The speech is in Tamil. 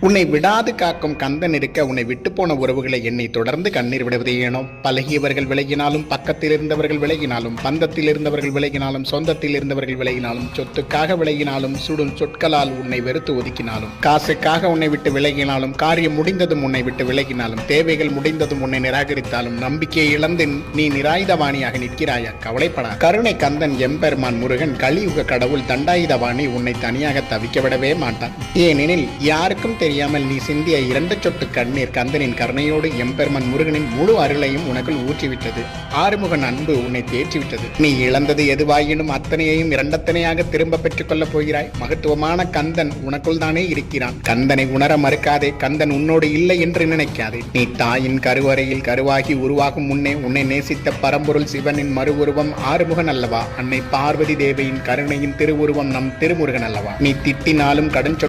உன்னை விடாது காக்கும் கந்தன் இருக்க உன்னை விட்டு போன உறவுகளை என்னை தொடர்ந்து கண்ணீர் விடுவது ஏனோ? பழகியவர்கள் விலகினாலும், பக்கத்தில் இருந்தவர்கள் விலகினாலும், பந்தத்தில் இருந்தவர்கள் விலகினாலும், சொந்தத்தில் இருந்தவர்கள் விலகினாலும், சொத்துக்காக விலகினாலும், சுடும் சொற்களால் உன்னை வெறுத்து ஒதுக்கினாலும், காசுக்காக உன்னை விட்டு விலகினாலும், காரியம் முடிந்ததும் உன்னை விட்டு விலகினாலும், தேவைகள் முடிந்ததும் உன்னை நிராகரித்தாலும், நம்பிக்கையை இழந்து நீ நிராயுதவாணியாக நிற்கிறாயா? கவலைப்படா. கருணை கந்தன் எம்பெருமான் முருகன் கலியுக கடவுள் தண்டாயுதவாணி உன்னை தனியாக தவிக்க விடவே மாட்டான். ஏனெனில் யாருக்கும் தெரியாமல் நீ சிந்திய 2 சொட்டு கண்ணீர் கந்தனின் கருணையோடு எம்பெருமான் முருகனின் முழு அருளையும் உனக்குள் ஊற்றிவிட்டது. ஆறுமுகன் அன்பு உன்னை தேற்றிவிட்டது. நீ இழந்தது எதுவாயினும் அத்தனையையும் இரண்டத்தனையாக திரும்ப பெற்றுக் கொள்ளப் போகிறாய். மகத்துவமான கந்தன் உனக்குள் தானே இருக்கிறான். கந்தனை உணர மறுக்காதே. கந்தன் உன்னோடு இல்லை என்று நினைக்காதே. நீ தாயின் கருவறையில் கருவாகி உருவாகும் முன்னே உன்னை நேசித்த பரம்பொருள் சிவனின் மறு உருவம் ஆறுமுகன் அல்லவா? அன்னை பார்வதி தேவியின் கருணையின் திருவுருவம் நம் திருமுருகன் அல்லவா? நீ திட்டினாலும் கடும்